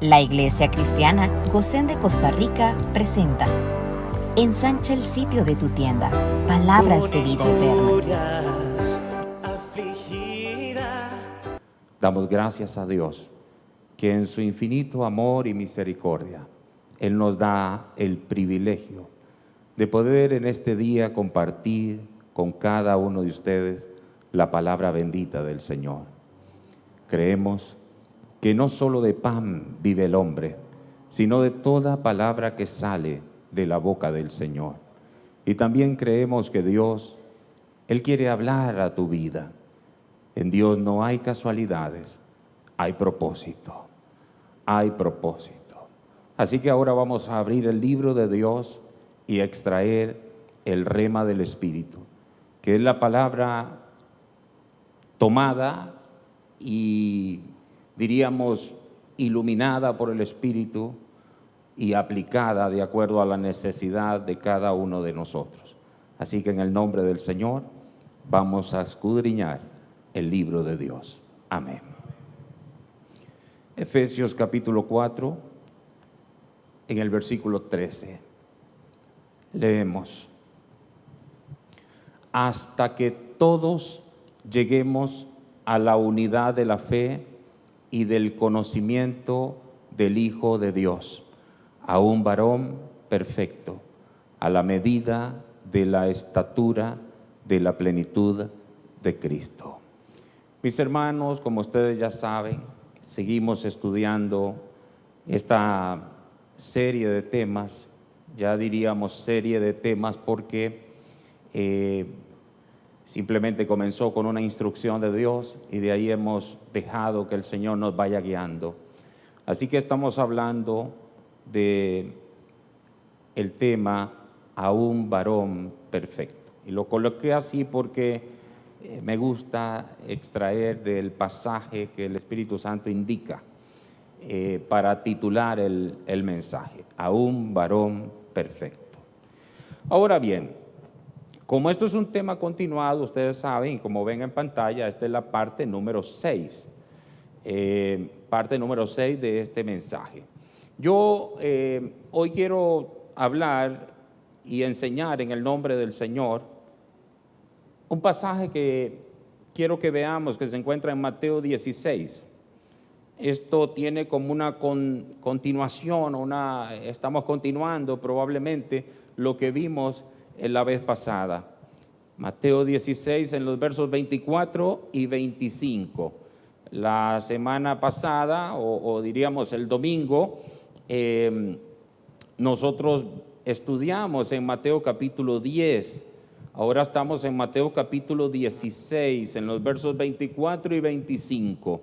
La Iglesia Cristiana Gosén de Costa Rica presenta Ensancha el sitio de tu tienda, palabras de vida eterna. Damos gracias a Dios que en su infinito amor y misericordia Él nos da el privilegio de poder en este día compartir con cada uno de ustedes la palabra bendita del Señor. Creemos que no solo de pan vive el hombre, sino de toda palabra que sale de la boca del Señor. Y también creemos que Dios, Él quiere hablar a tu vida. En Dios no hay casualidades, hay propósito, hay propósito. Así que ahora vamos a abrir el libro de Dios y a extraer el rema del Espíritu, que es la palabra tomada y diríamos iluminada por el Espíritu y aplicada de acuerdo a la necesidad de cada uno de nosotros. Así que en el nombre del Señor vamos a escudriñar el libro de Dios. Amén. Efesios capítulo 4, en el versículo 13, leemos: hasta que todos lleguemos a la unidad de la fe y del conocimiento del Hijo de Dios, a un varón perfecto, a la medida de la estatura de la plenitud de Cristo. Mis hermanos, como ustedes ya saben, seguimos estudiando esta serie de temas, ya diríamos serie de temas porque simplemente comenzó con una instrucción de Dios y de ahí hemos dejado que el Señor nos vaya guiando. Así que estamos hablando de el tema a un varón perfecto. Y lo coloqué así porque me gusta extraer del pasaje que el Espíritu Santo indica para titular el mensaje, a un varón perfecto. Ahora bien, como esto es un tema continuado, ustedes saben, como ven en pantalla, esta es la parte número 6, parte número 6 de este mensaje. Yo hoy quiero hablar y enseñar en el nombre del Señor un pasaje que quiero que veamos, que se encuentra en Mateo 16. Esto tiene como una continuación, estamos continuando probablemente lo que vimos la vez pasada. Mateo 16 en los versos 24 y 25. La semana pasada, o diríamos el domingo, nosotros estudiamos en Mateo capítulo 10. Ahora estamos en Mateo capítulo 16, en los versos 24 y 25.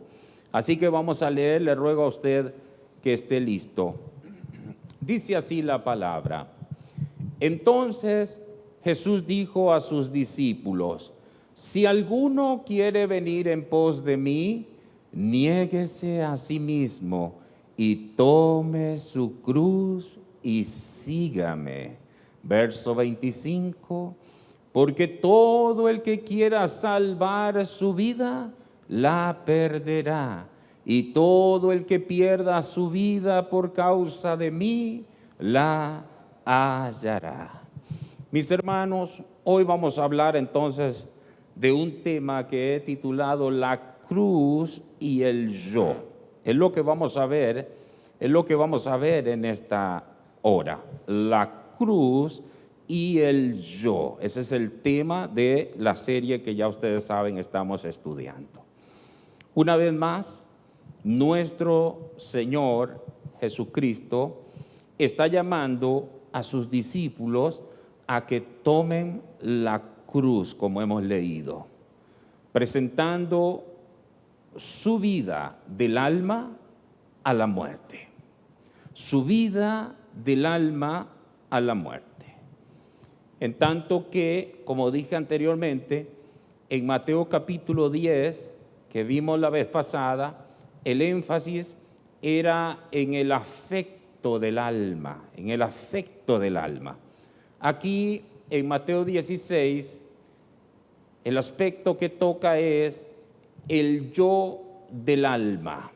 Así que vamos a leer, le ruego a usted que esté listo. Dice así la palabra: entonces Jesús dijo a sus discípulos: si alguno quiere venir en pos de mí, niéguese a sí mismo y tome su cruz y sígame. Verso 25: porque todo el que quiera salvar su vida, la perderá. Y todo el que pierda su vida por causa de mí, la hallará. Mis hermanos, hoy vamos a hablar entonces de un tema que he titulado La cruz y el yo. Es lo que vamos a ver en esta hora. La cruz y el yo. Ese es el tema de la serie que ya ustedes saben estamos estudiando. Una vez más, nuestro Señor Jesucristo está llamando a sus discípulos a que tomen la cruz, como hemos leído, presentando su vida del alma a la muerte. Su vida del alma a la muerte. En tanto que, como dije anteriormente, en Mateo capítulo 10, que vimos la vez pasada, el énfasis era en el afecto del alma, en el afecto del alma. Aquí en Mateo 16, el aspecto que toca es el yo del alma.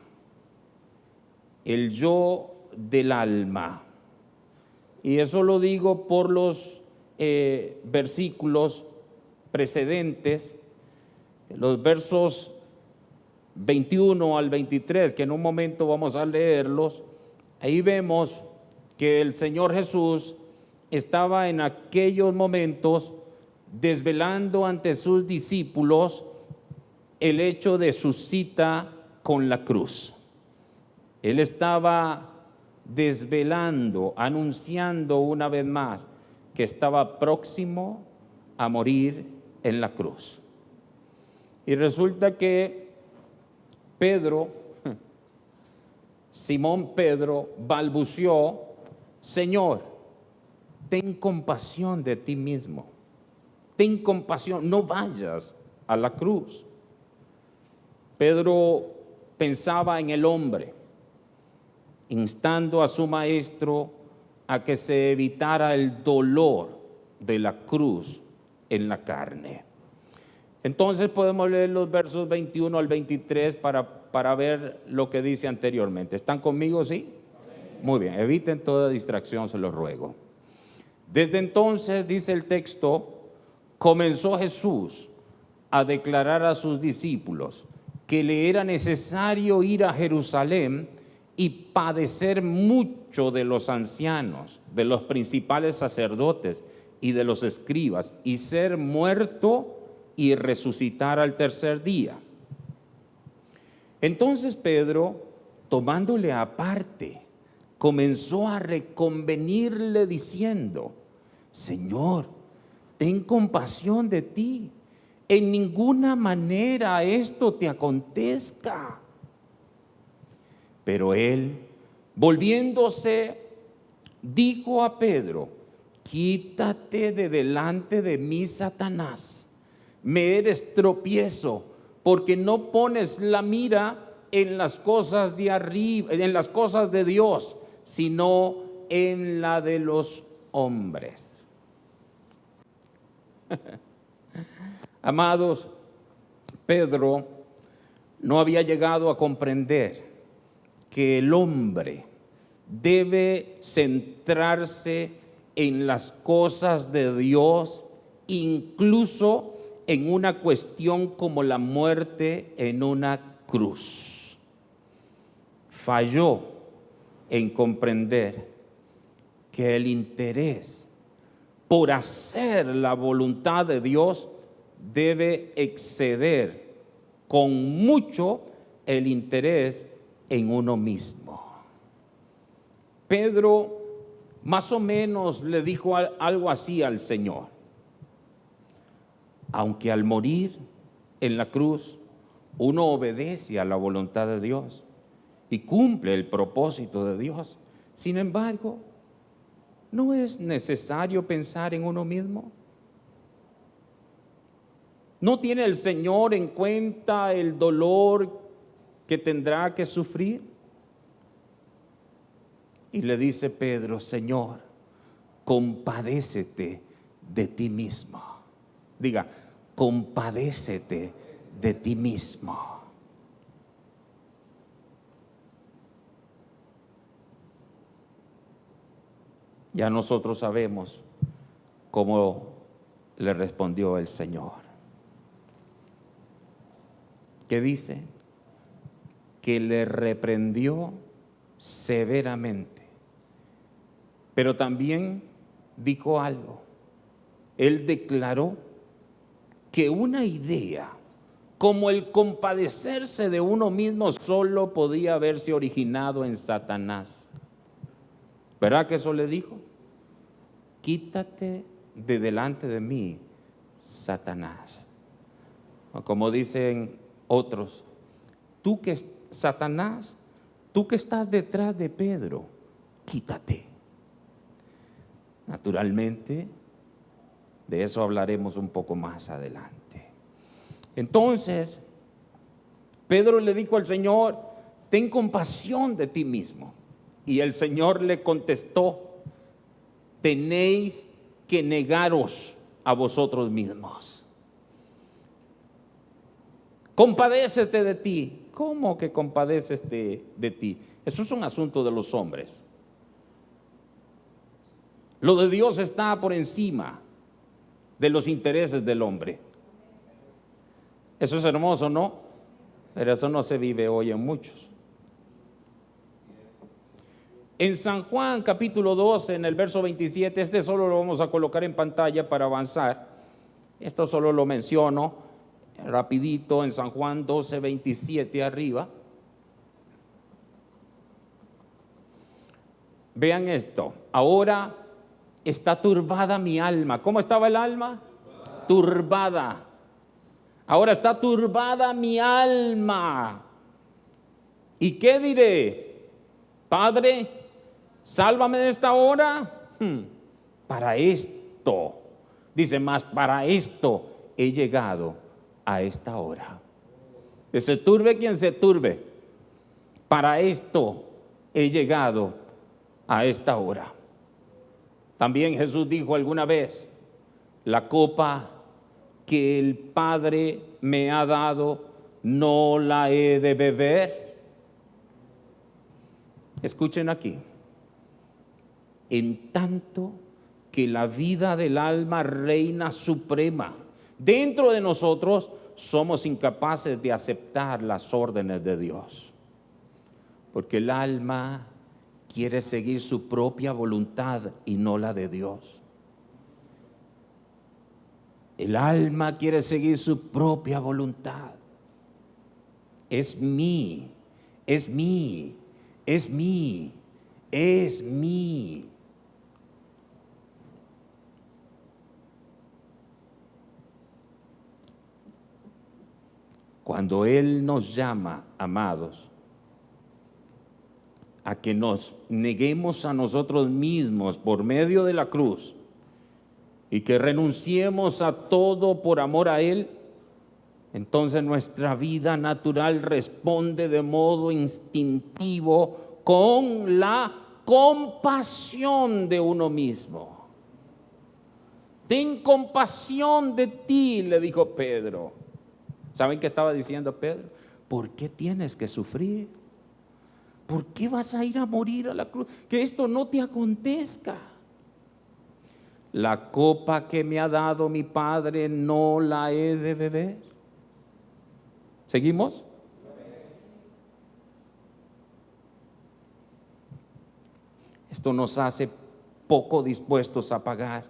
el yo del alma. Y eso lo digo por los versículos precedentes, los versos 21 al 23, que en un momento vamos a leerlos. Ahí vemos que el Señor Jesús estaba en aquellos momentos desvelando ante sus discípulos el hecho de su cita con la cruz. Él estaba desvelando, anunciando una vez más que estaba próximo a morir en la cruz. Y resulta que Pedro, Simón Pedro, balbuceó: Señor, ten compasión de ti mismo, ten compasión, no vayas a la cruz. Pedro pensaba en el hombre, instando a su maestro a que se evitara el dolor de la cruz en la carne. Entonces podemos leer los versos 21 al 23 para ver lo que dice anteriormente. ¿Están conmigo, sí? Muy bien, eviten toda distracción, se los ruego. Desde entonces, dice el texto, comenzó Jesús a declarar a sus discípulos que le era necesario ir a Jerusalén y padecer mucho de los ancianos, de los principales sacerdotes y de los escribas, y ser muerto y resucitar al tercer día. Entonces Pedro, tomándole aparte, comenzó a reconvenirle diciendo: Señor, ten compasión de ti, en ninguna manera esto te acontezca. Pero él, volviéndose, dijo a Pedro: quítate de delante de mí, Satanás. Me eres tropiezo, porque no pones la mira en las cosas de arriba, en las cosas de Dios, sino en la de los hombres. Amados, Pedro no había llegado a comprender que el hombre debe centrarse en las cosas de Dios, incluso en una cuestión como la muerte en una cruz. Falló en comprender que el interés por hacer la voluntad de Dios debe exceder con mucho el interés en uno mismo. Pedro más o menos le dijo algo así al Señor: aunque al morir en la cruz uno obedece a la voluntad de Dios y cumple el propósito de Dios, sin embargo, ¿no es necesario pensar en uno mismo? ¿No tiene el Señor en cuenta el dolor que tendrá que sufrir? Y le dice Pedro: Señor, compadécete de ti mismo. Diga, compadécete de ti mismo. Ya nosotros sabemos cómo le respondió el Señor. ¿Qué dice? Que le reprendió severamente. Pero también dijo algo. Él declaró que una idea como el compadecerse de uno mismo solo podía haberse originado en Satanás. ¿Verdad que eso le dijo? Quítate de delante de mí, Satanás. O como dicen otros, Satanás, tú que estás detrás de Pedro, quítate. Naturalmente, de eso hablaremos un poco más adelante. Entonces, Pedro le dijo al Señor: ten compasión de ti mismo. Y el Señor le contestó: tenéis que negaros a vosotros mismos. Compadécete de ti. ¿cómo que compadeces de ti? Eso es un asunto de los hombres. Lo de Dios está por encima de los intereses del hombre. Eso es hermoso, ¿no? Pero eso no se vive hoy en muchos. En San Juan capítulo 12, en el verso 27, este solo lo vamos a colocar en pantalla para avanzar. Esto solo lo menciono rapidito en San Juan 12, 27 arriba. Vean esto. Ahora está turbada mi alma. ¿Cómo estaba el alma? Turbada. Ahora está turbada mi alma. ¿Y qué diré? Padre, sálvame de esta hora. Para esto, dice más, para esto he llegado a esta hora. Que se turbe quien se turbe. Para esto he llegado a esta hora. También Jesús dijo alguna vez, la copa que el Padre me ha dado, no la he de beber. Escuchen aquí. En tanto que la vida del alma reina suprema dentro de nosotros, somos incapaces de aceptar las órdenes de Dios. Porque el alma quiere seguir su propia voluntad y no la de Dios. El alma quiere seguir su propia voluntad. Es mí, es mí, es mí, es mí. Cuando Él nos llama, amados, a que nos neguemos a nosotros mismos por medio de la cruz y que renunciemos a todo por amor a Él, entonces nuestra vida natural responde de modo instintivo con la compasión de uno mismo. Ten compasión de ti, le dijo Pedro. ¿Saben qué estaba diciendo Pedro? ¿Por qué tienes que sufrir? ¿Por qué vas a ir a morir a la cruz? Que esto no te acontezca. La copa que me ha dado mi Padre no la he de beber. ¿Seguimos? Esto nos hace poco dispuestos a pagar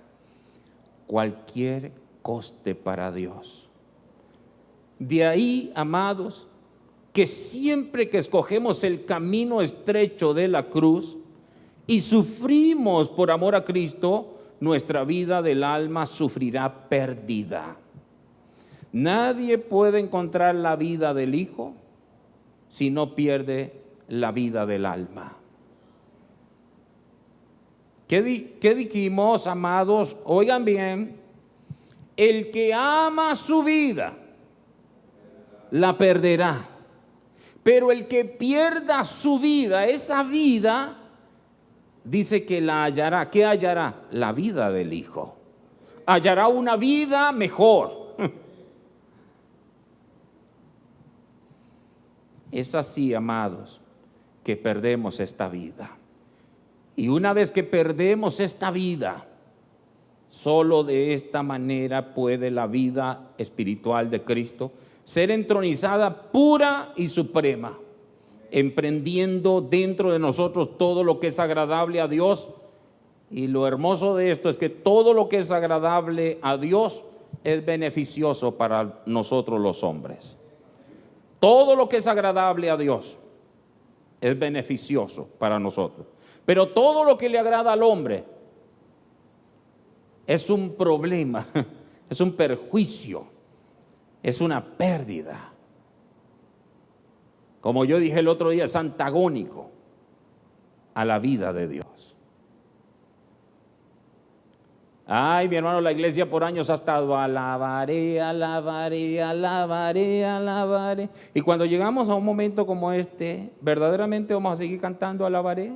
cualquier coste para Dios. De ahí, amados, que siempre que escogemos el camino estrecho de la cruz y sufrimos por amor a Cristo, nuestra vida del alma sufrirá pérdida. Nadie puede encontrar la vida del Hijo si no pierde la vida del alma. ¿Qué dijimos, amados? Oigan bien, el que ama su vida la perderá, pero el que pierda su vida, esa vida, dice que la hallará. ¿Qué hallará? La vida del Hijo. Hallará una vida mejor. Es así, amados, que perdemos esta vida. Y una vez que perdemos esta vida, solo de esta manera puede la vida espiritual de Cristo ser entronizada pura y suprema, emprendiendo dentro de nosotros todo lo que es agradable a Dios. Y lo hermoso de esto es que todo lo que es agradable a Dios es beneficioso para nosotros los hombres. Todo lo que es agradable a Dios es beneficioso para nosotros. Pero todo lo que le agrada al hombre es un problema, es un perjuicio, es una pérdida. Como yo dije el otro día, es antagónico a la vida de Dios. Ay, mi hermano, la iglesia por años ha estado alabaré, alabaré, alabaré, alabaré. Y cuando llegamos a un momento como este, ¿verdaderamente vamos a seguir cantando alabaré?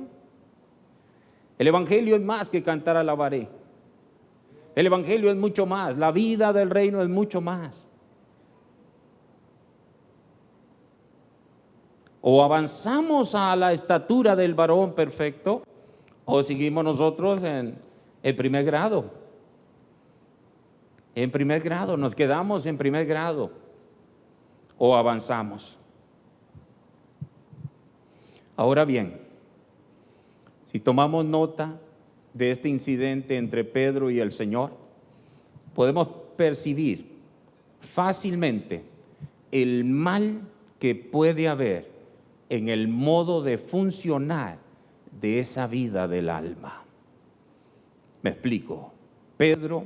El evangelio es más que cantar alabaré. El evangelio es mucho más. La vida del reino es mucho más. O avanzamos a la estatura del varón perfecto, o seguimos nosotros en el primer grado. En primer grado, nos quedamos en primer grado, o avanzamos. Ahora bien, si tomamos nota de este incidente entre Pedro y el Señor, podemos percibir fácilmente el mal que puede haber en el modo de funcionar de esa vida del alma. Me explico. Pedro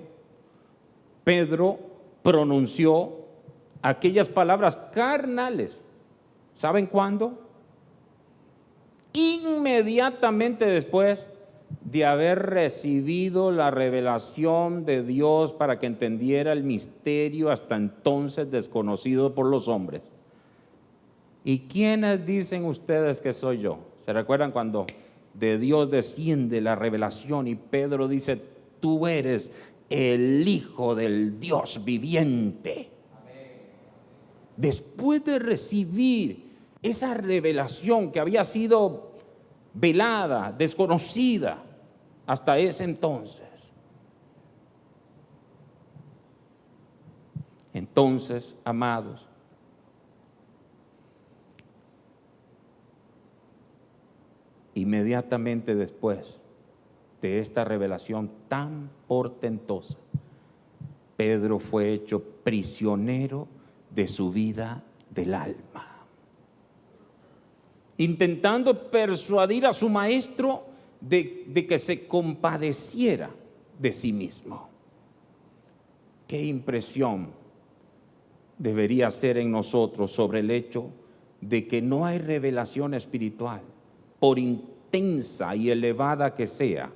pronunció aquellas palabras carnales. ¿Saben cuándo? Inmediatamente después de haber recibido la revelación de Dios para que entendiera el misterio hasta entonces desconocido por los hombres. ¿Y quiénes dicen ustedes que soy yo? ¿Se recuerdan cuando de Dios desciende la revelación y Pedro dice, tú eres el Hijo del Dios viviente? Después de recibir esa revelación que había sido velada, desconocida hasta ese entonces. Entonces, amados, inmediatamente después de esta revelación tan portentosa, Pedro fue hecho prisionero de su vida del alma, intentando persuadir a su maestro de que se compadeciera de sí mismo. Qué impresión debería ser en nosotros sobre el hecho de que no hay revelación espiritual, por intensa y elevada que sea,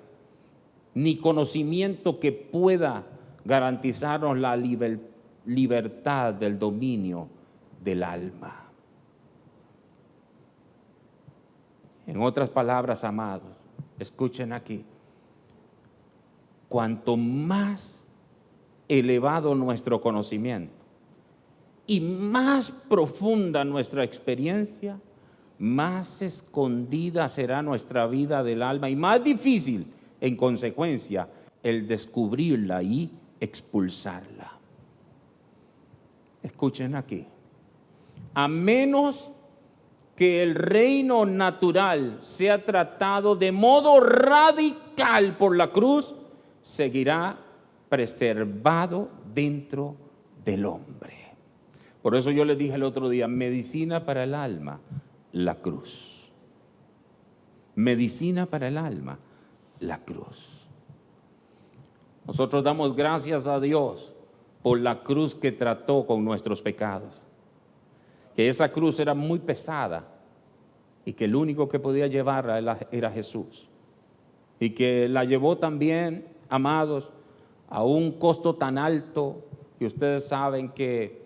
ni conocimiento que pueda garantizarnos la libertad del dominio del alma. En otras palabras, amados, escuchen aquí, cuanto más elevado nuestro conocimiento y más profunda nuestra experiencia, más escondida será nuestra vida del alma y más difícil, en consecuencia, el descubrirla y expulsarla. Escuchen aquí, a menos que el reino natural sea tratado de modo radical por la cruz, seguirá preservado dentro del hombre. Por eso yo les dije el otro día, medicina para el alma, la cruz. Medicina para el alma, la cruz. Nosotros damos gracias a Dios por la cruz que trató con nuestros pecados. Que esa cruz era muy pesada y que el único que podía llevarla era Jesús. Y que la llevó también, amados, a un costo tan alto que ustedes saben que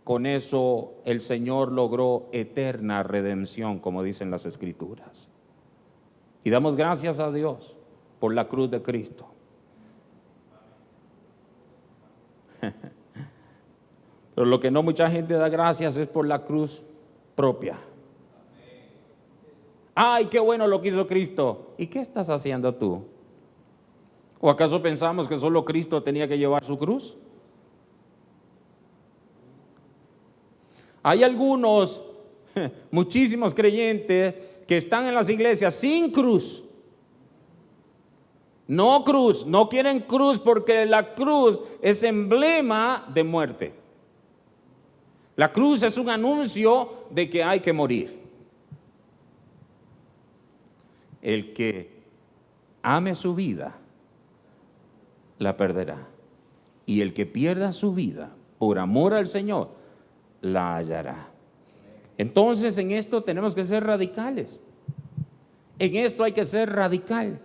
con eso el Señor logró eterna redención, como dicen las Escrituras. Y damos gracias a Dios por la cruz de Cristo. Pero lo que no mucha gente da gracias es por la cruz propia. ¡Ay, qué bueno lo que hizo Cristo! ¿Y qué estás haciendo tú? ¿O acaso pensamos que solo Cristo tenía que llevar su cruz? Hay algunos, muchísimos creyentes que están en las iglesias sin cruz. No cruz, no quieren cruz porque la cruz es emblema de muerte. La cruz es un anuncio de que hay que morir. El que ame su vida, la perderá. Y el que pierda su vida por amor al Señor, la hallará. Entonces en esto tenemos que ser radicales. En esto hay que ser radical.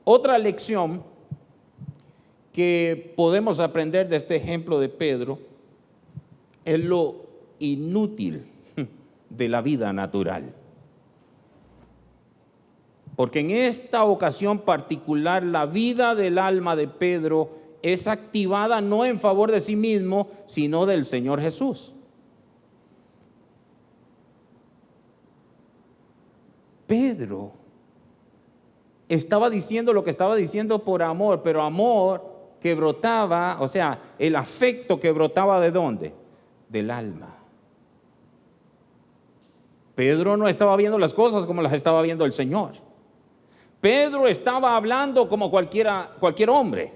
Otra lección que podemos aprender de este ejemplo de Pedro es lo inútil de la vida natural. Porque en esta ocasión particular la vida del alma de Pedro es activada no en favor de sí mismo, sino del Señor Jesús. Pedro estaba diciendo lo que estaba diciendo por amor, pero amor que brotaba, o sea, el afecto que brotaba ¿de dónde? Del alma. Pedro no estaba viendo las cosas como las estaba viendo el Señor. Pedro estaba hablando como cualquier hombre.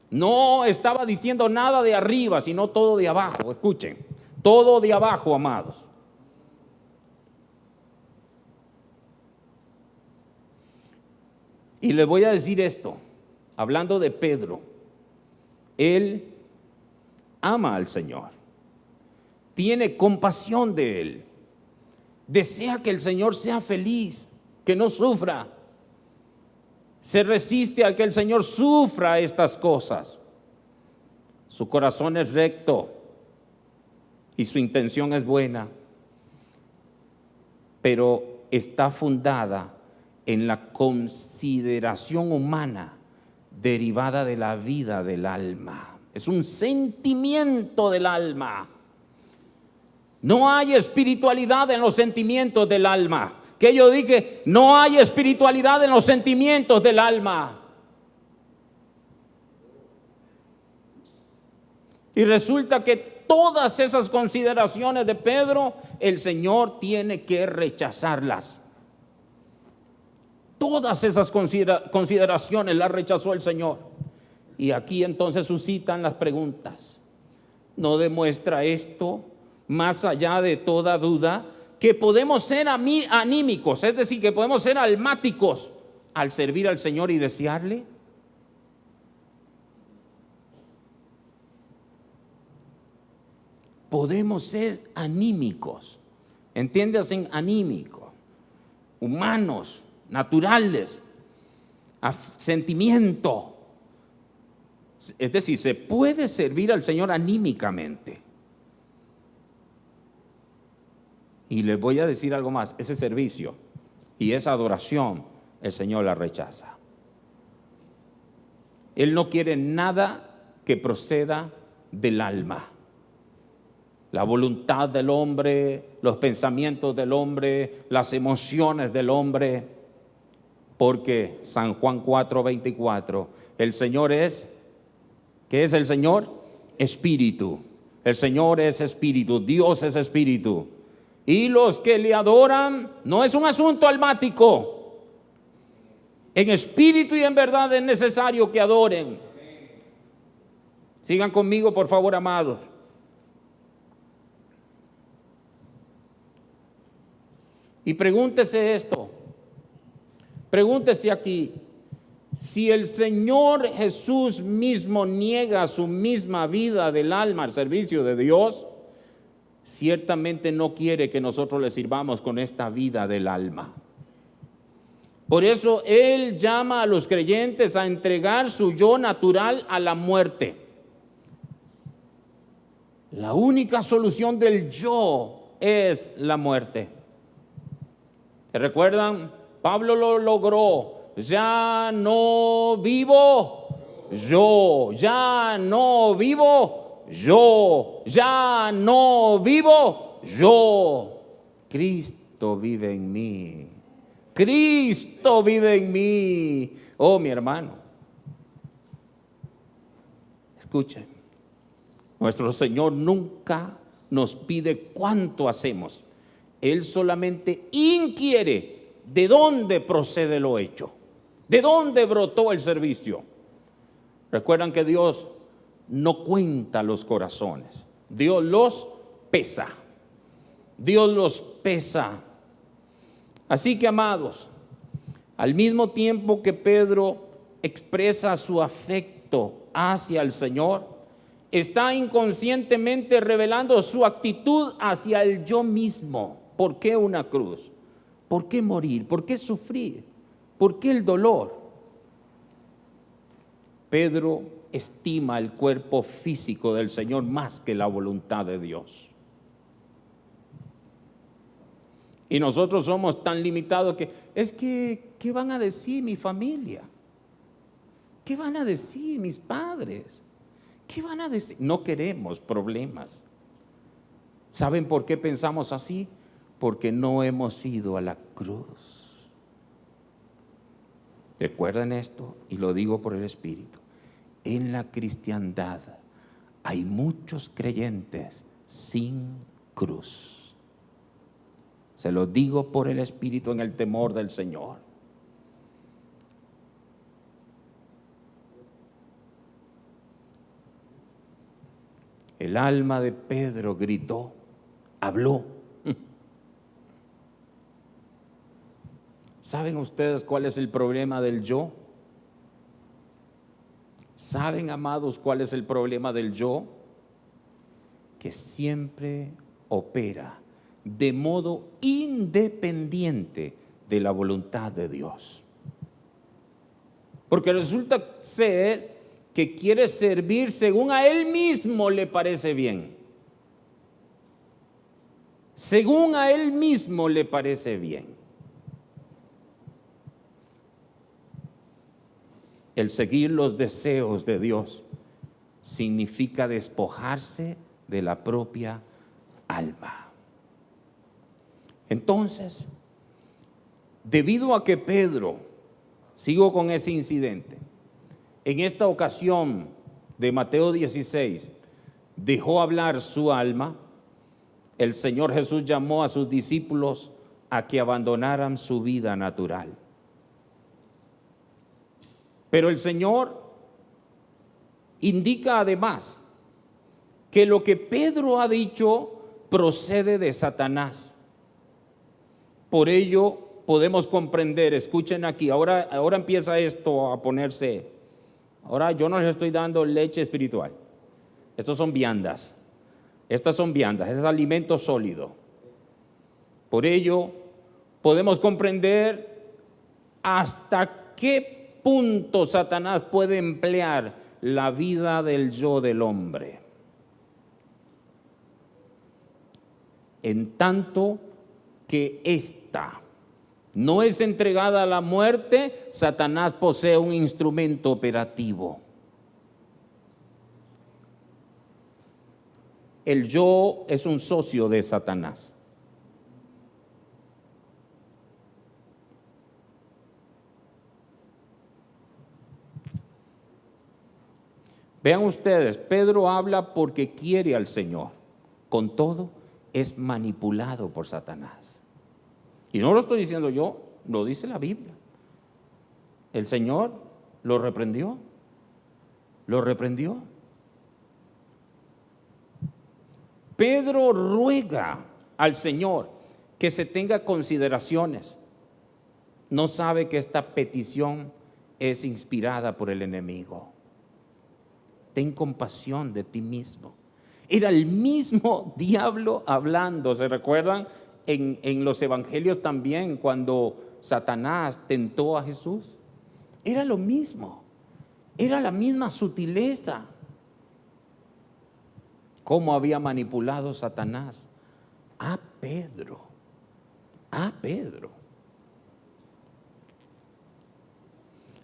No estaba diciendo nada de arriba, sino todo de abajo. Escuchen, todo de abajo, amados. Y les voy a decir esto, hablando de Pedro, él ama al Señor, tiene compasión de él, desea que el Señor sea feliz, que no sufra. Se resiste a que el Señor sufra estas cosas. Su corazón es recto y su intención es buena, pero está fundada en la consideración humana derivada de la vida del alma. Es un sentimiento del alma. No hay espiritualidad en los sentimientos del alma. Que yo dije, no hay espiritualidad en los sentimientos del alma. Y resulta que todas esas consideraciones de Pedro, el Señor tiene que rechazarlas. Todas esas consideraciones las rechazó el Señor. Y aquí entonces suscitan las preguntas. ¿No demuestra esto, más allá de toda duda, que podemos ser anímicos, es decir, que podemos ser almáticos al servir al Señor y desearle? Podemos ser anímicos, entiéndase, anímicos, humanos, naturales, sentimiento. Es decir, se puede servir al Señor anímicamente. Y les voy a decir algo más, ese servicio y esa adoración, el Señor la rechaza. Él no quiere nada que proceda del alma. La voluntad del hombre, los pensamientos del hombre, las emociones del hombre. Porque San Juan 4:24, el Señor es, ¿qué es el Señor? Espíritu. El Señor es espíritu, Dios es espíritu. Y los que le adoran, no es un asunto almático. En espíritu y en verdad es necesario que adoren. Sigan conmigo, por favor, amados. Y pregúntese esto. Pregúntese aquí. Si el Señor Jesús mismo niega su misma vida del alma al servicio de Dios, ciertamente no quiere que nosotros le sirvamos con esta vida del alma. Por eso Él llama a los creyentes a entregar su yo natural a la muerte. La única solución del yo es la muerte. ¿Se recuerdan? Pablo lo logró. Ya no vivo yo, ya no vivo yo, ya no vivo yo. Cristo vive en mí. Cristo vive en mí. Oh, mi hermano, escuchen, nuestro Señor nunca nos pide cuánto hacemos. Él solamente inquiere de dónde procede lo hecho, de dónde brotó el servicio. Recuerdan que Dios no cuenta los corazones, Dios los pesa. Dios los pesa. Así que, amados, al mismo tiempo que Pedro expresa su afecto hacia el Señor, está inconscientemente revelando su actitud hacia el yo mismo. ¿Por qué una cruz? ¿Por qué morir? ¿Por qué sufrir? ¿Por qué el dolor? Pedro estima el cuerpo físico del Señor más que la voluntad de Dios. Y nosotros somos tan limitados que, ¿qué van a decir mi familia? ¿Qué van a decir mis padres? ¿Qué van a decir? No queremos problemas. ¿Saben por qué pensamos así? porque no hemos ido a la cruz. Recuerden esto, y lo digo por el Espíritu. En la cristiandad hay muchos creyentes sin cruz. Se lo digo por el Espíritu en el temor del Señor. El alma de Pedro gritó, habló. ¿Saben ustedes cuál es el problema del yo? ¿Saben, amados, cuál es el problema del yo? Que siempre opera de modo independiente de la voluntad de Dios. Porque resulta ser que quiere servir según a él mismo le parece bien. Según a él mismo le parece bien. El seguir los deseos de Dios significa despojarse de la propia alma. Entonces, debido a que Pedro, sigo con ese incidente, en esta ocasión de Mateo 16, dejó hablar su alma, el Señor Jesús llamó a sus discípulos a que abandonaran su vida natural. Pero el Señor indica además que lo que Pedro ha dicho procede de Satanás. Por ello podemos comprender, escuchen aquí, ahora empieza esto a ponerse, ahora yo no les estoy dando leche espiritual, estos son viandas, estas son viandas, es alimento sólido. Por ello podemos comprender hasta qué punto Satanás puede emplear la vida del yo del hombre. En tanto que ésta no es entregada a la muerte, Satanás posee un instrumento operativo. El yo es un socio de Satanás. Vean ustedes, Pedro habla porque quiere al Señor. Con todo, es manipulado por Satanás. Y no lo estoy diciendo yo, lo dice la Biblia. El Señor lo reprendió. Lo reprendió. Pedro ruega al Señor que se tenga consideraciones. No sabe que esta petición es inspirada por el enemigo. Ten compasión de ti mismo. Era el mismo diablo hablando. ¿Se recuerdan en los evangelios también cuando Satanás tentó a Jesús? Era lo mismo. Era la misma sutileza. ¿Cómo había manipulado Satanás a Pedro? A Pedro.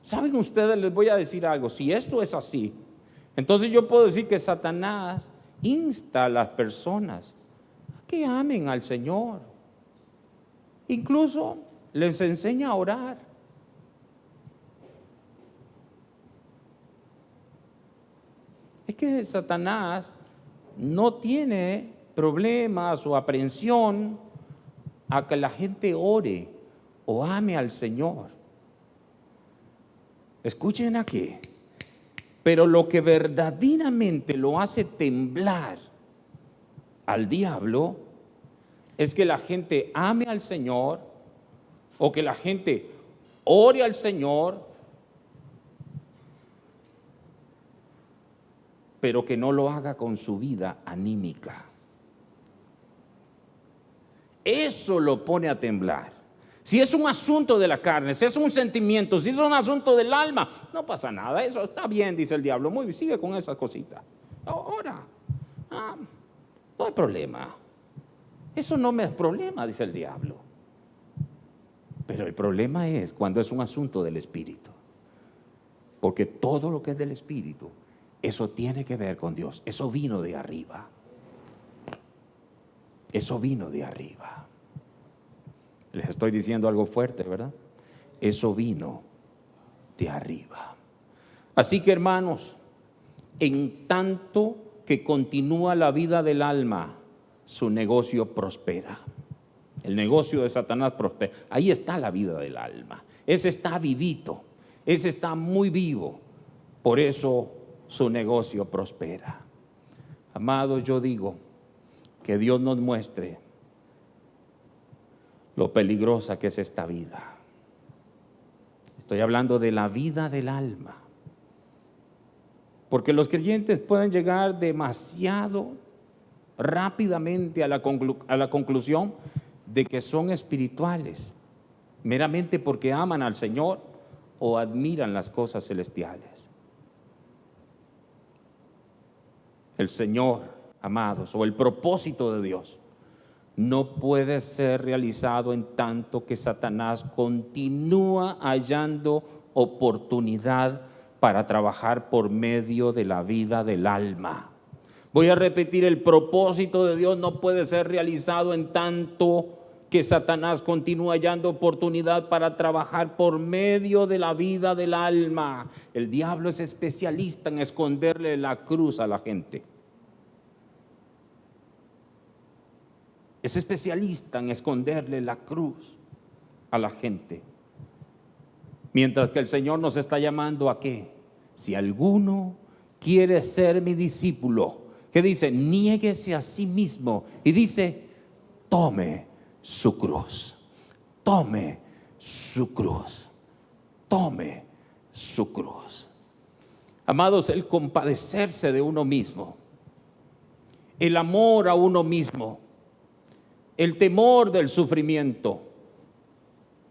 ¿Saben ustedes? Les voy a decir algo. Si esto es así, entonces yo puedo decir que Satanás insta a las personas a que amen al Señor. Incluso les enseña a orar. Es que Satanás no tiene problemas o aprensión a que la gente ore o ame al Señor. Escuchen aquí. Pero lo que verdaderamente lo hace temblar al diablo es que la gente ame al Señor o que la gente ore al Señor, pero que no lo haga con su vida anímica. Eso lo pone a temblar. Si es un asunto de la carne, si es un sentimiento, si es un asunto del alma, no pasa nada, eso está bien, dice el diablo. Muy bien, sigue con esas cositas. Ahora, no hay problema. Eso no me es problema, dice el diablo. Pero el problema es cuando es un asunto del espíritu. Porque todo lo que es del espíritu, eso tiene que ver con Dios. Eso vino de arriba. Eso vino de arriba. Estoy diciendo algo fuerte, ¿verdad? Eso vino de arriba. Así que, hermanos, en tanto que continúa la vida del alma, su negocio prospera. El negocio de Satanás prospera. Ahí está la vida del alma. Ese está vivito, ese está muy vivo. Por eso su negocio prospera. Amados, yo digo que Dios nos muestre lo peligrosa que es esta vida. Estoy hablando de la vida del alma. Porque los creyentes pueden llegar demasiado rápidamente a la conclusión de que son espirituales, meramente porque aman al Señor o admiran las cosas celestiales. El Señor, amados, o el propósito de Dios no puede ser realizado en tanto que Satanás continúa hallando oportunidad para trabajar por medio de la vida del alma. Voy a repetir, el propósito de Dios no puede ser realizado en tanto que Satanás continúa hallando oportunidad para trabajar por medio de la vida del alma. El diablo es especialista en esconderle la cruz a la gente. Es especialista en esconderle la cruz a la gente. Mientras que el Señor nos está llamando a ¿qué? Si alguno quiere ser mi discípulo, ¿qué dice? Niéguese a sí mismo. Y dice, tome su cruz. Tome su cruz. Tome su cruz. Amados, el compadecerse de uno mismo, el amor a uno mismo, el temor del sufrimiento,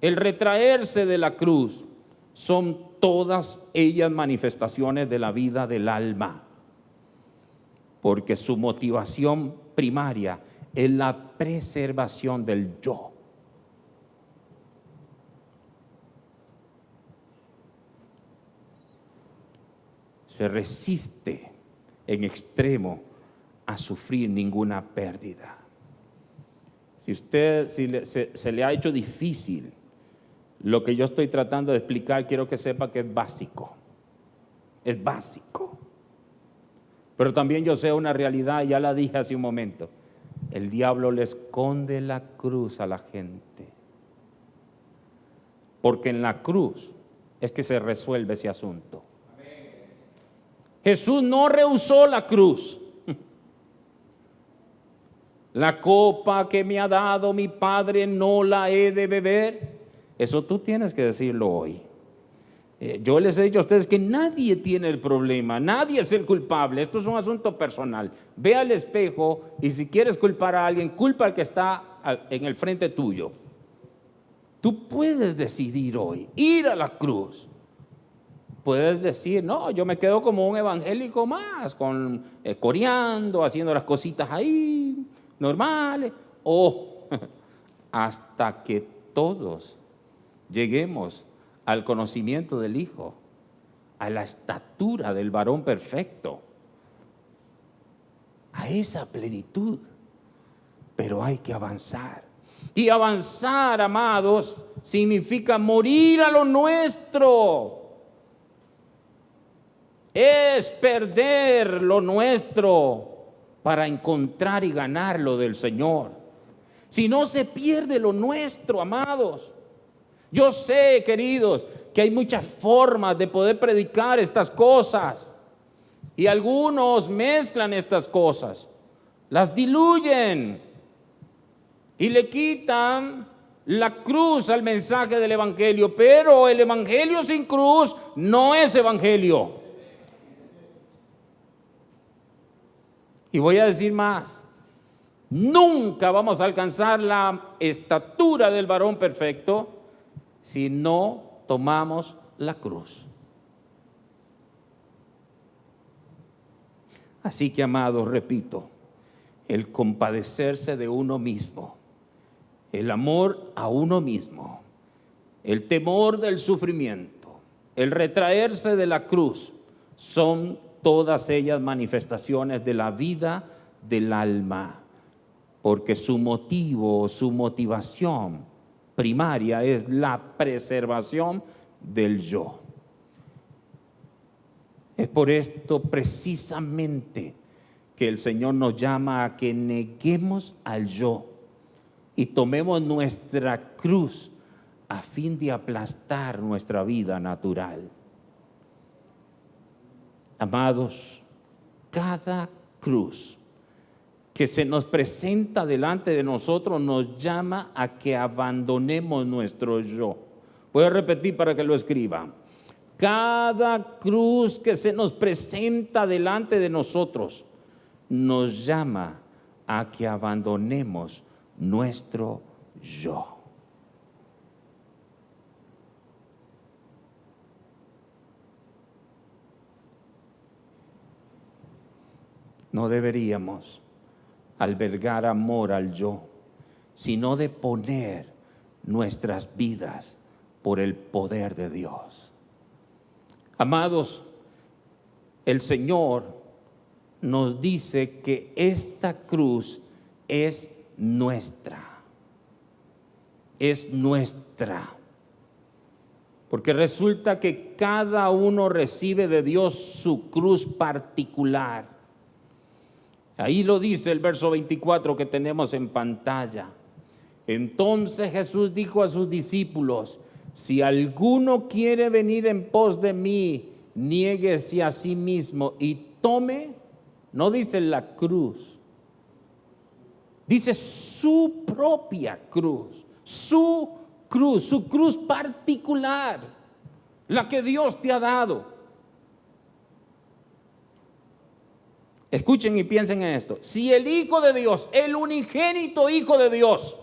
el retraerse de la cruz, son todas ellas manifestaciones de la vida del alma, porque su motivación primaria es la preservación del yo. Se resiste en extremo a sufrir ninguna pérdida. Si se le ha hecho difícil lo que yo estoy tratando de explicar, quiero que sepa que es básico. Es básico. Pero también yo sé una realidad, ya la dije hace un momento. El diablo le esconde la cruz a la gente. Porque en la cruz es que se resuelve ese asunto. Jesús no rehusó la cruz. La copa que me ha dado mi Padre no la he de beber. Eso tú tienes que decirlo hoy. Yo les he dicho a ustedes que nadie tiene el problema, nadie es el culpable. Esto es un asunto personal. Ve al espejo y si quieres culpar a alguien, culpa al que está en el frente tuyo. Tú puedes decidir hoy ir a la cruz. Puedes decir, no, yo me quedo como un evangélico más, coreando, haciendo las cositas ahí, normales. O hasta que todos lleguemos al conocimiento del Hijo, a la estatura del varón perfecto, a esa plenitud. Pero hay que avanzar. Y avanzar, amados, significa morir a lo nuestro. Es perder lo nuestro para encontrar y ganar lo del Señor. Si no, se pierde lo nuestro, amados. Yo sé, queridos, que hay muchas formas de poder predicar estas cosas. Y algunos mezclan estas cosas, las diluyen y le quitan la cruz al mensaje del evangelio. Pero el evangelio sin cruz no es evangelio. Y voy a decir más, nunca vamos a alcanzar la estatura del varón perfecto si no tomamos la cruz. Así que, amados, repito, el compadecerse de uno mismo, el amor a uno mismo, el temor del sufrimiento, el retraerse de la cruz, son todas ellas manifestaciones de la vida del alma, porque su motivo, su motivación primaria es la preservación del yo. Es por esto precisamente que el Señor nos llama a que neguemos al yo y tomemos nuestra cruz a fin de aplastar nuestra vida natural. Amados, cada cruz que se nos presenta delante de nosotros nos llama a que abandonemos nuestro yo. Voy a repetir para que lo escriba. Cada cruz que se nos presenta delante de nosotros nos llama a que abandonemos nuestro yo. No deberíamos albergar amor al yo, sino de poner nuestras vidas por el poder de Dios. Amados, el Señor nos dice que esta cruz es nuestra. Es nuestra. Porque resulta que cada uno recibe de Dios su cruz particular. Ahí lo dice el verso 24 que tenemos en pantalla. Entonces Jesús dijo a sus discípulos: si alguno quiere venir en pos de mí, niéguese a sí mismo y tome, no dice la cruz, dice su propia cruz, su cruz particular, la que Dios te ha dado. Escuchen y piensen en esto. Si el Hijo de Dios, el unigénito Hijo de Dios,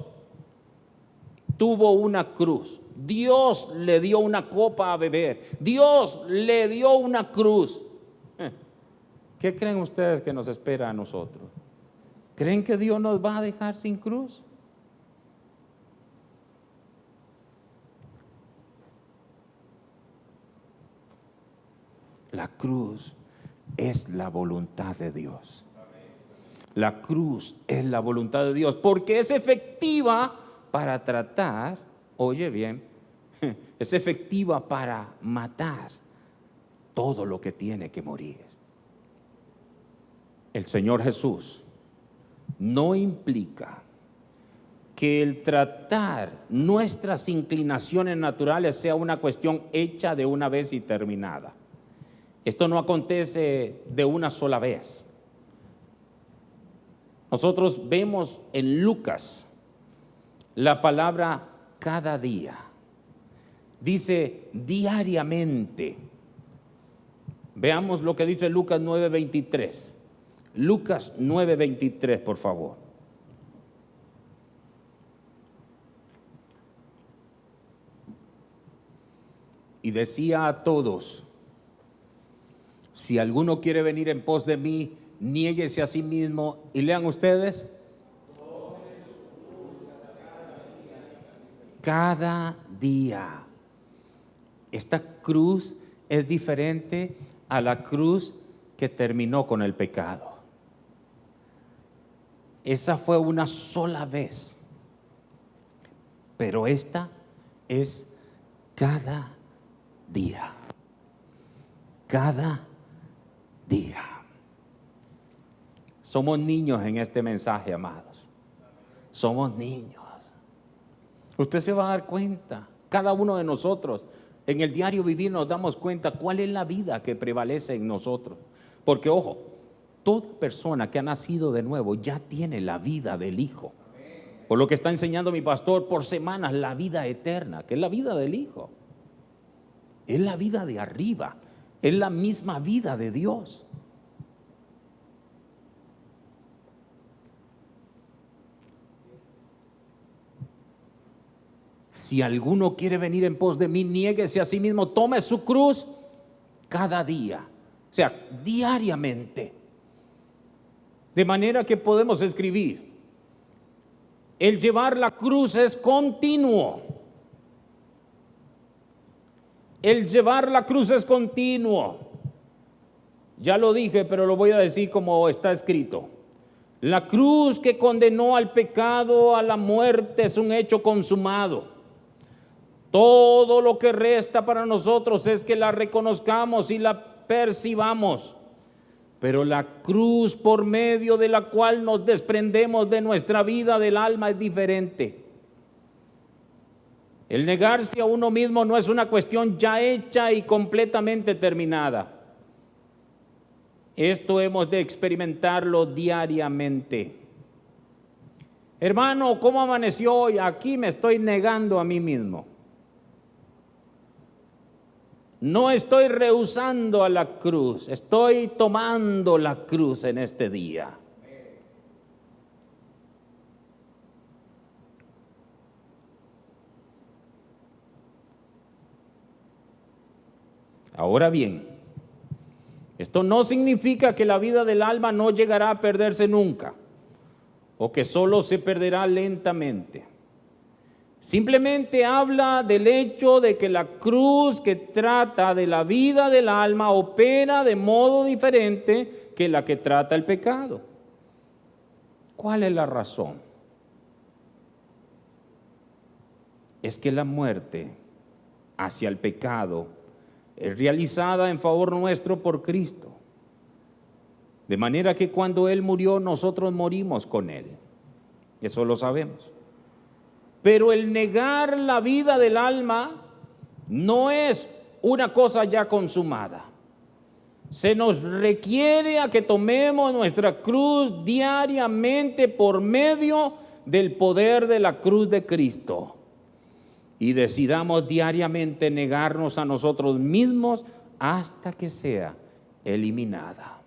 tuvo una cruz, Dios le dio una copa a beber, Dios le dio una cruz, ¿qué creen ustedes que nos espera a nosotros? ¿Creen que Dios nos va a dejar sin cruz? La cruz es la voluntad de Dios. La cruz es la voluntad de Dios porque es efectiva para tratar, oye bien, es efectiva para matar todo lo que tiene que morir. El Señor Jesús no implica que el tratar nuestras inclinaciones naturales sea una cuestión hecha de una vez y terminada. Esto no acontece de una sola vez. Nosotros vemos en Lucas la palabra cada día. Dice diariamente. Veamos lo que dice Lucas 9:23. Lucas 9:23, por favor. Y decía a todos: si alguno quiere venir en pos de mí, niéguese a sí mismo. Y lean ustedes. Cada día. Esta cruz es diferente a la cruz que terminó con el pecado. Esa fue una sola vez. Pero esta es cada día. Cada día. Somos niños en este mensaje, amados. Somos niños. Usted se va a dar cuenta, cada uno de nosotros, en el diario vivir nos damos cuenta cuál es la vida que prevalece en nosotros. Porque, ojo, toda persona que ha nacido de nuevo ya tiene la vida del Hijo. Por lo que está enseñando mi pastor por semanas, la vida eterna, que es la vida del Hijo. Es la vida de arriba, es la misma vida de Dios. Si alguno quiere venir en pos de mí, niéguese a sí mismo, tome su cruz cada día, o sea, diariamente. De manera que podemos escribir, el llevar la cruz es continuo. El llevar la cruz es continuo. Ya lo dije, pero lo voy a decir como está escrito. La cruz que condenó al pecado, a la muerte, es un hecho consumado. Todo lo que resta para nosotros es que la reconozcamos y la percibamos. Pero la cruz por medio de la cual nos desprendemos de nuestra vida del alma es diferente. El negarse a uno mismo no es una cuestión ya hecha y completamente terminada. Esto hemos de experimentarlo diariamente. Hermano, ¿cómo amaneció hoy? Aquí me estoy negando a mí mismo. No estoy rehusando a la cruz, estoy tomando la cruz en este día. Ahora bien, esto no significa que la vida del alma no llegará a perderse nunca, o que solo se perderá lentamente. Simplemente habla del hecho de que la cruz que trata de la vida del alma opera de modo diferente que la que trata el pecado. ¿Cuál es la razón? Es que la muerte hacia el pecado es realizada en favor nuestro por Cristo. De manera que cuando Él murió, nosotros morimos con Él. Eso lo sabemos. Pero el negar la vida del alma no es una cosa ya consumada. Se nos requiere a que tomemos nuestra cruz diariamente por medio del poder de la cruz de Cristo. Y decidamos diariamente negarnos a nosotros mismos hasta que sea eliminada.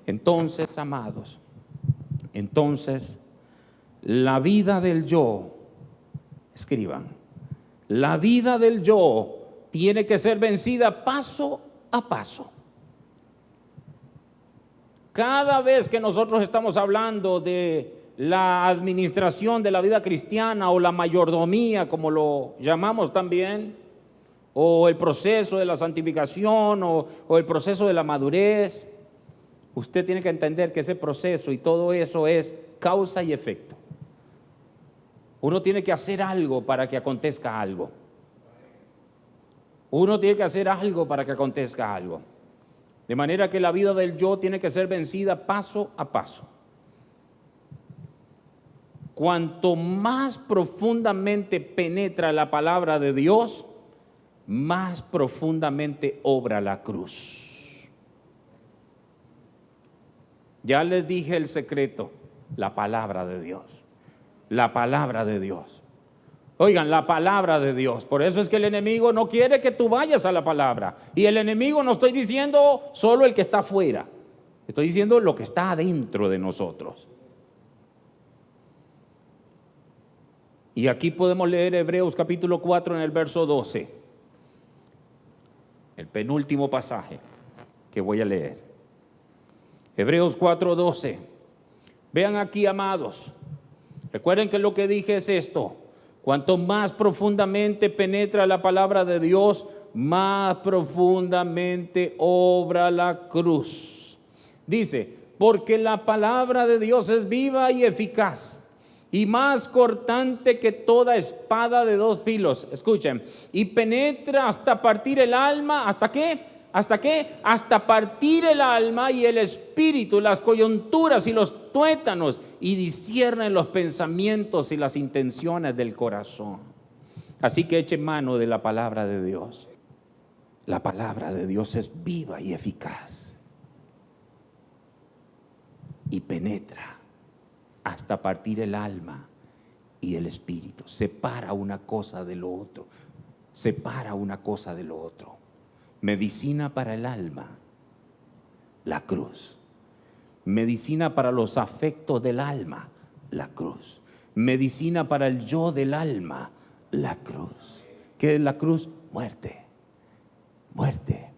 Entonces, amados, la vida del yo, escriban, la vida del yo tiene que ser vencida paso a paso. Cada vez que nosotros estamos hablando de la administración de la vida cristiana o la mayordomía, como lo llamamos también, o el proceso de la santificación o el proceso de la madurez, usted tiene que entender que ese proceso y todo eso es causa y efecto. Uno tiene que hacer algo para que acontezca algo. Uno tiene que hacer algo para que acontezca algo. De manera que la vida del yo tiene que ser vencida paso a paso. Cuanto más profundamente penetra la palabra de Dios, más profundamente obra la cruz. Ya les dije el secreto, la palabra de Dios. La palabra de Dios. Oigan, la palabra de Dios. Por eso es que el enemigo no quiere que tú vayas a la palabra. Y el enemigo no estoy diciendo solo el que está afuera. Estoy diciendo lo que está adentro de nosotros. Y aquí podemos leer Hebreos capítulo 4 en el verso 12. El penúltimo pasaje que voy a leer. Hebreos 4:12. Vean aquí, amados. Recuerden que lo que dije es esto: cuanto más profundamente penetra la palabra de Dios, más profundamente obra la cruz. Dice, porque la palabra de Dios es viva y eficaz, y más cortante que toda espada de dos filos. Escuchen, y penetra hasta partir el alma. ¿Hasta qué? ¿Hasta qué? Hasta partir el alma y el espíritu, las coyunturas y los tuétanos, y discierne los pensamientos y las intenciones del corazón. Así que eche mano de la palabra de Dios. La palabra de Dios es viva y eficaz, y penetra hasta partir el alma y el espíritu. Separa una cosa de lo otro. Separa una cosa de lo otro. Medicina para el alma, la cruz. Medicina para los afectos del alma, la cruz. Medicina para el yo del alma, la cruz. ¿Qué es la cruz? Muerte. Muerte.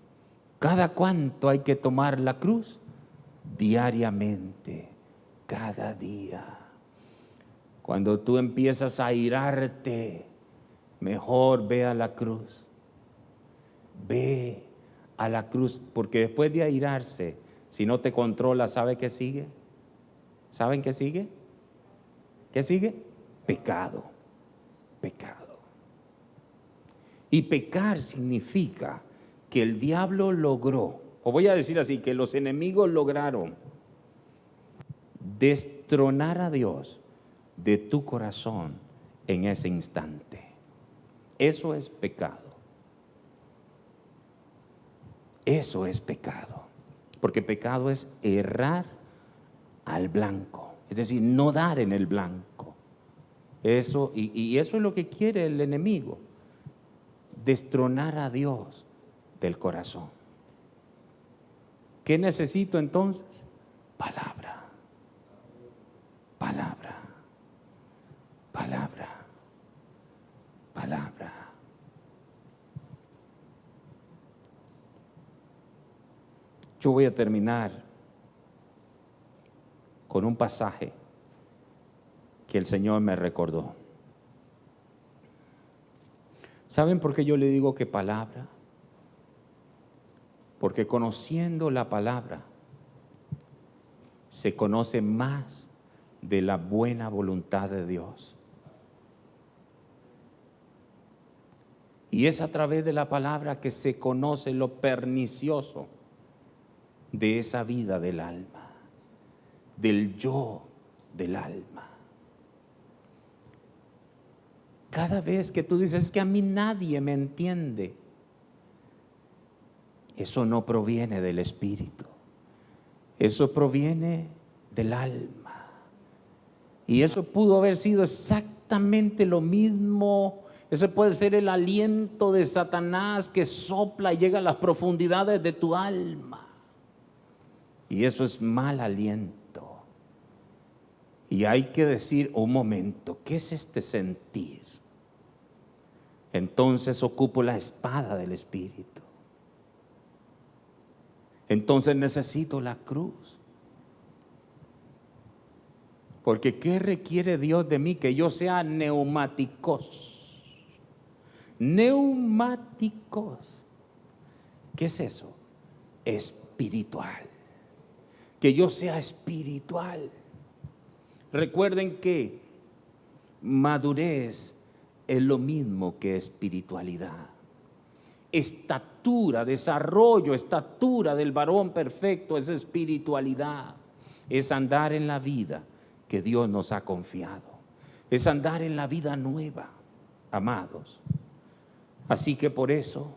¿Cada cuánto hay que tomar la cruz? Diariamente, cada día. Cuando tú empiezas a airarte, mejor ve a la cruz. Ve a la cruz, porque después de airarse, si no te controla, ¿sabe qué sigue? ¿Saben qué sigue? ¿Qué sigue? Pecado. Pecado. Y pecar significa que el diablo logró, o voy a decir así, que los enemigos lograron destronar a Dios de tu corazón en ese instante. Eso es pecado. Eso es pecado. Porque pecado es errar al blanco, es decir, no dar en el blanco. Eso, y eso es lo que quiere el enemigo, destronar a Dios del corazón. ¿Qué necesito entonces? Palabra, palabra, palabra, palabra. Yo voy a terminar con un pasaje que el Señor me recordó. ¿Saben por qué yo le digo que palabra? Porque conociendo la palabra se conoce más de la buena voluntad de Dios. Y es a través de la palabra que se conoce lo pernicioso de esa vida del alma, del yo del alma. Cada vez que tú dices, es que a mí nadie me entiende, eso no proviene del espíritu, eso proviene del alma. Y eso pudo haber sido exactamente lo mismo. Ese puede ser el aliento de Satanás que sopla y llega a las profundidades de tu alma. Y eso es mal aliento. Y hay que decir, un momento, ¿qué es este sentir? Entonces ocupo la espada del Espíritu. Entonces necesito la cruz. Porque ¿qué requiere Dios de mí? Que yo sea neumáticos. Neumáticos. ¿Qué es eso? Espiritual. Que yo sea espiritual. Recuerden que madurez es lo mismo que espiritualidad. Estatura, desarrollo, estatura del varón perfecto es espiritualidad. Es andar en la vida que Dios nos ha confiado. Es andar en la vida nueva, amados. Así que por eso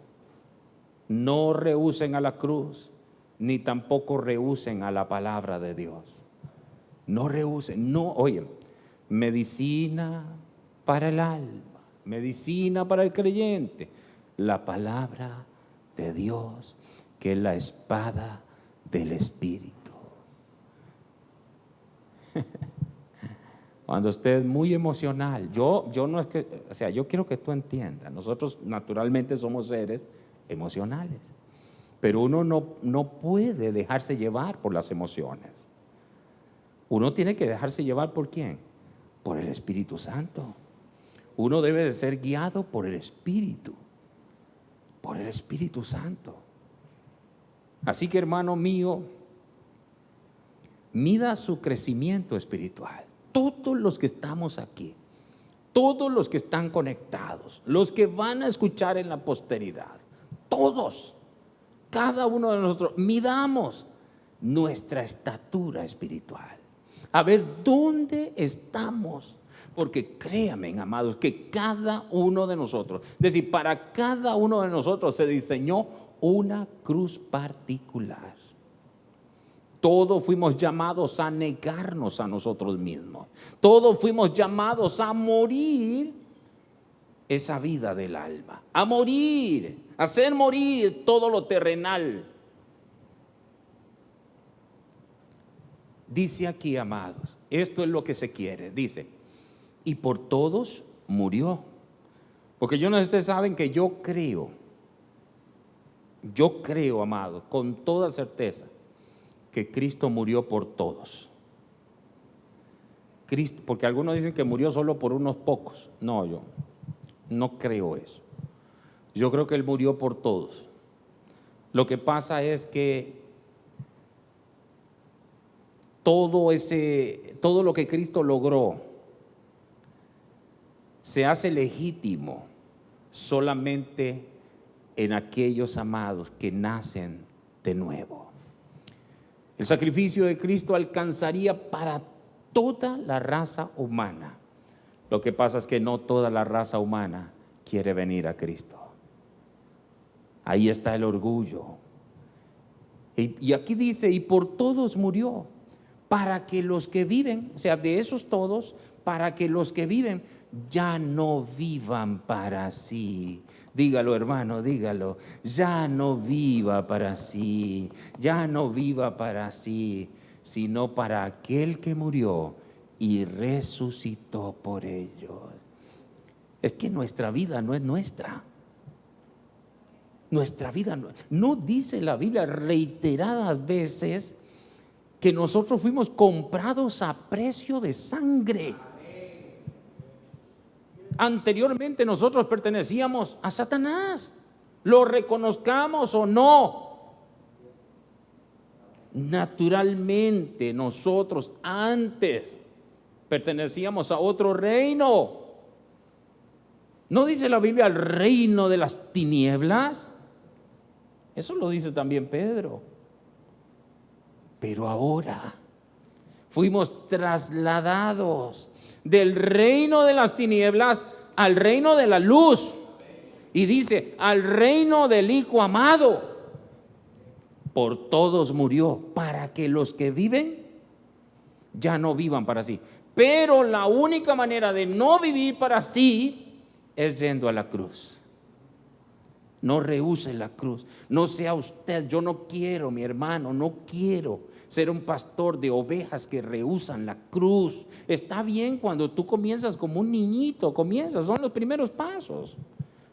no rehúsen a la cruz, ni tampoco rehúsen a la palabra de Dios. No rehúsen, no, oye, medicina para el alma, medicina para el creyente, la palabra de Dios, que es la espada del Espíritu. Cuando usted es muy emocional, yo no es que, o sea, yo quiero que tú entiendas, nosotros naturalmente somos seres emocionales, pero uno no puede dejarse llevar por las emociones. Uno tiene que dejarse llevar ¿por quién? Por el Espíritu Santo. Uno debe de ser guiado por el Espíritu Santo. Así que, hermano mío, mida su crecimiento espiritual. Todos los que estamos aquí, todos los que están conectados, los que van a escuchar en la posteridad, todos, cada uno de nosotros, midamos nuestra estatura espiritual. A ver dónde estamos. Porque créanme, amados, que cada uno de nosotros, es decir, para cada uno de nosotros se diseñó una cruz particular. Todos fuimos llamados a negarnos a nosotros mismos. Todos fuimos llamados a morir esa vida del alma. A morir, a hacer morir todo lo terrenal. Dice aquí, amados, esto es lo que se quiere. Dice, y por todos murió. Porque yo no sé si ustedes saben que yo creo, amados, con toda certeza, que Cristo murió por todos. Cristo, porque algunos dicen que murió solo por unos pocos. No, yo no creo eso. Yo creo que Él murió por todos. Lo que pasa es que todo lo que Cristo logró se hace legítimo solamente en aquellos amados que nacen de nuevo. El sacrificio de Cristo alcanzaría para toda la raza humana. Lo que pasa es que no toda la raza humana quiere venir a Cristo. Ahí está el orgullo. Y aquí dice, y por todos murió, para que los que viven, o sea, de esos todos, para que los que viven ya no vivan para sí. Dígalo, hermano, dígalo. Ya no viva para sí, ya no viva para sí, sino para aquel que murió y resucitó por ellos. Es que nuestra vida no es nuestra. Nuestra vida no dice la Biblia reiteradas veces que nosotros fuimos comprados a precio de sangre. Anteriormente nosotros pertenecíamos a Satanás, lo reconozcamos o no. Naturalmente nosotros antes pertenecíamos a otro reino. ¿No dice la Biblia al reino de las tinieblas? Eso lo dice también Pedro. Pero ahora fuimos trasladados del reino de las tinieblas al reino de la luz. Y dice, al reino del Hijo amado. Por todos murió, para que los que viven ya no vivan para sí. Pero la única manera de no vivir para sí es yendo a la cruz. No rehúse la cruz. No sea usted, yo no quiero, mi hermano, no quiero ser un pastor de ovejas que rehusan la cruz. Está bien cuando tú comienzas como un niñito, son los primeros pasos.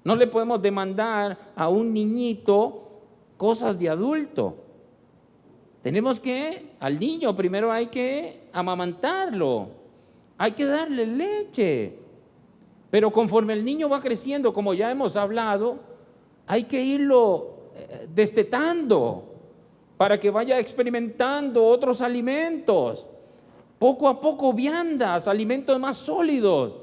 No le podemos demandar a un niñito cosas de adulto. Tenemos que, al niño primero hay que amamantarlo, hay que darle leche. Pero conforme el niño va creciendo, como ya hemos hablado, hay que irlo destetando para que vaya experimentando otros alimentos. Poco a poco viandas, alimentos más sólidos.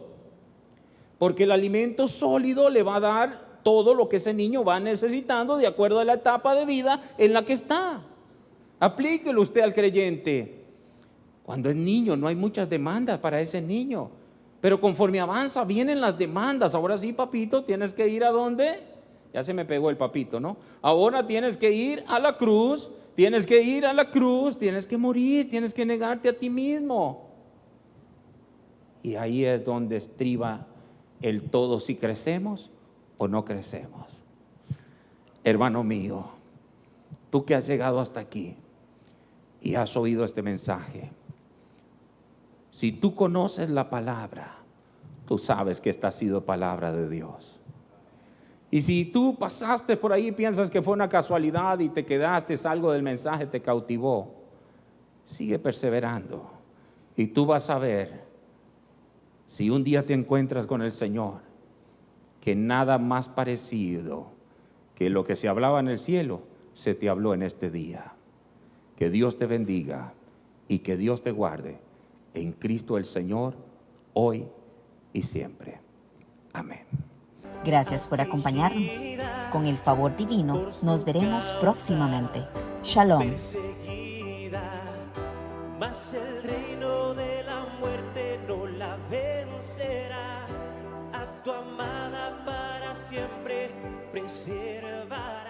Porque el alimento sólido le va a dar todo lo que ese niño va necesitando de acuerdo a la etapa de vida en la que está. Aplíquelo usted al creyente. Cuando es niño no hay muchas demandas para ese niño. Pero conforme avanza vienen las demandas. Ahora sí, papito, tienes que ir ¿a dónde? Ya se me pegó el papito, ¿no? Ahora tienes que ir a la cruz, tienes que ir a la cruz, tienes que morir, tienes que negarte a ti mismo. Y ahí es donde estriba el todo, si crecemos o no crecemos. Hermano mío, tú que has llegado hasta aquí y has oído este mensaje, si tú conoces la palabra, tú sabes que esta ha sido palabra de Dios. Y si tú pasaste por ahí y piensas que fue una casualidad y te quedaste, algo del mensaje te cautivó, sigue perseverando y tú vas a ver, si un día te encuentras con el Señor, que nada más parecido que lo que se hablaba en el cielo se te habló en este día. Que Dios te bendiga y que Dios te guarde en Cristo el Señor, hoy y siempre. Amén. Gracias por acompañarnos. Con el favor divino, nos veremos próximamente. Shalom. Mas el reino de la muerte no la vencerá. A tu amada para siempre preservará.